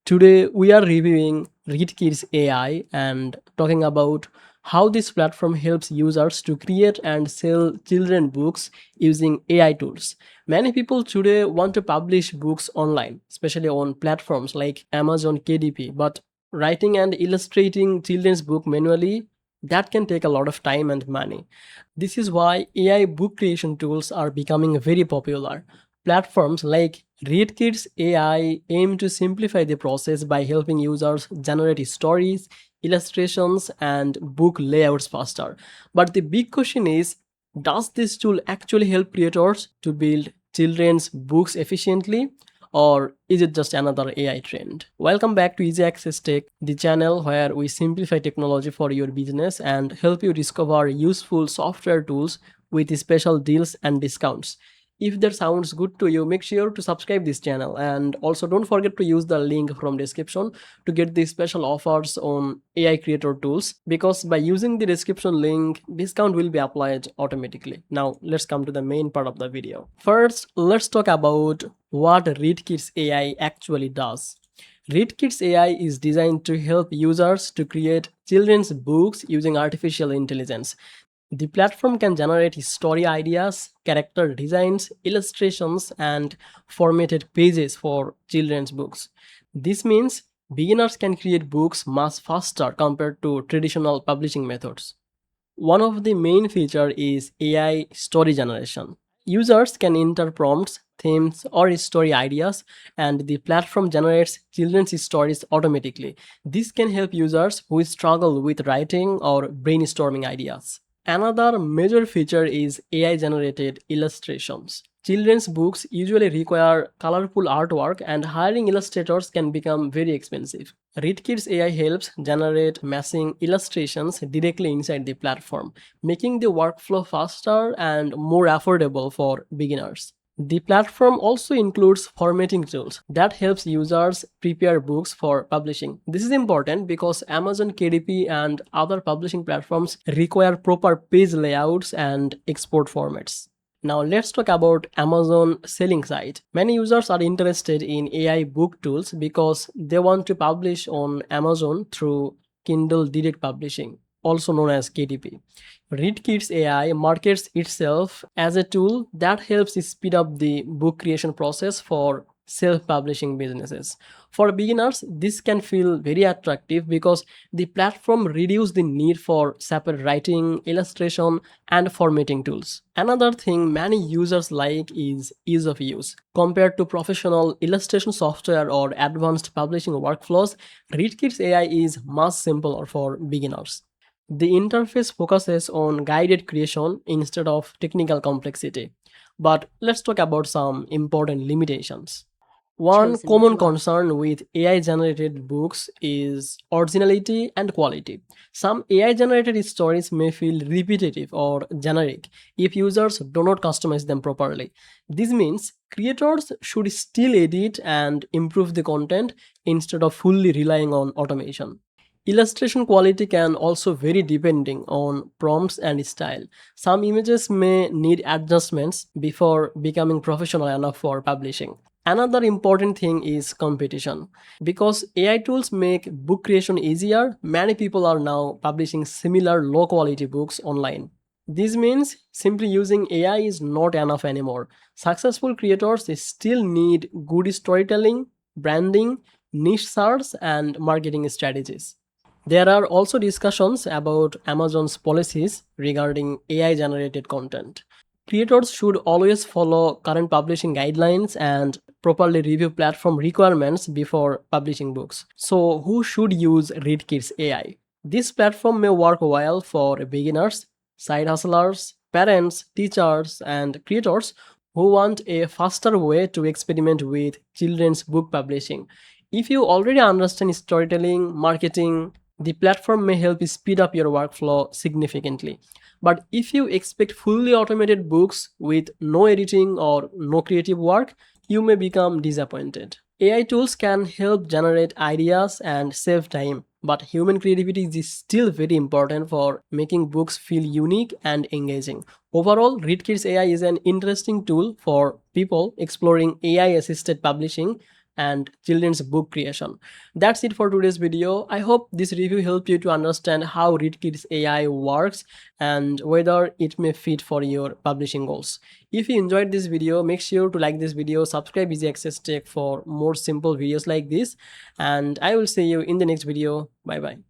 Today, we are reviewing Readkidz AI and talking about how this platform helps users to create and sell children books using AI tools. Many people today want to publish books online, especially on platforms like Amazon KDP, but writing and illustrating children's book manually that can take a lot of time and money. This is why AI book creation tools are becoming very popular. Platforms like Readkidz AI aim to simplify the process by helping users generate stories, illustrations, and book layouts faster. But the big question is, does this tool actually help creators to build children's books efficiently? Or is it just another AI trend? Welcome back to Easy Access Tech, the channel where we simplify technology for your business and help you discover useful software tools with special deals and discounts. If that sounds good to you, make sure to subscribe this channel and also don't forget to use the link from description to get the special offers on AI creator tools, because by using the description link, discount will be applied automatically. Now let's come to the main part of the video. First, let's talk about what Readkidz AI actually does. Readkidz AI is designed to help users to create children's books using artificial intelligence. The platform can generate story ideas, character designs, illustrations, and formatted pages for children's books. This means beginners can create books much faster compared to traditional publishing methods. One of the main features is AI story generation. Users can enter prompts, themes, or story ideas, and the platform generates children's stories automatically. This can help users who struggle with writing or brainstorming ideas. Another major feature is AI generated illustrations. Children's books usually require colorful artwork, and hiring illustrators can become very expensive. Readkidz AI helps generate matching illustrations directly inside the platform, making the workflow faster and more affordable for beginners. The platform also includes formatting tools that helps users prepare books for publishing. This is important because Amazon KDP and other publishing platforms require proper page layouts and export formats. Now let's talk about Amazon selling site. Many users are interested in AI book tools because they want to publish on Amazon through Kindle Direct Publishing, also known as KDP. Readkidz AI markets itself as a tool that helps speed up the book creation process for self-publishing businesses. For beginners, this can feel very attractive because the platform reduces the need for separate writing, illustration, and formatting tools. Another thing many users like is ease of use. Compared to professional illustration software or advanced publishing workflows, Readkidz AI is much simpler for beginners. The interface focuses on guided creation instead of technical complexity. But let's talk about some important limitations. One common concern with AI generated books is originality and quality. Some AI generated stories may feel repetitive or generic if users do not customize them properly. This means creators should still edit and improve the content instead of fully relying on automation. Illustration quality can also vary depending on prompts and style. Some images may need adjustments before becoming professional enough for publishing. Another important thing is competition. Because AI tools make book creation easier, many people are now publishing similar low quality books online. This means simply using AI is not enough anymore. Successful creators still need good storytelling, branding, niche search, and marketing strategies. There are also discussions about Amazon's policies regarding AI generated content. Creators should always follow current publishing guidelines and properly review platform requirements before publishing books. So, who should use Readkidz AI? This platform may work well for beginners, side hustlers, parents, teachers, and creators who want a faster way to experiment with children's book publishing. If you already understand storytelling, marketing, the platform may help you speed up your workflow significantly. But if you expect fully automated books with no editing or no creative work, you may become disappointed. AI tools can help generate ideas and save time, but human creativity is still very important for making books feel unique and engaging. Overall, Readkidz AI is an interesting tool for people exploring AI assisted publishing and children's book creation. That's it for today's video. I hope this review helped you to understand how Readkidz AI works and whether it may fit for your publishing goals. If you enjoyed this video, make sure to like this video, subscribe Easy Access Tech for more simple videos like this, and I will see you in the next video. Bye bye.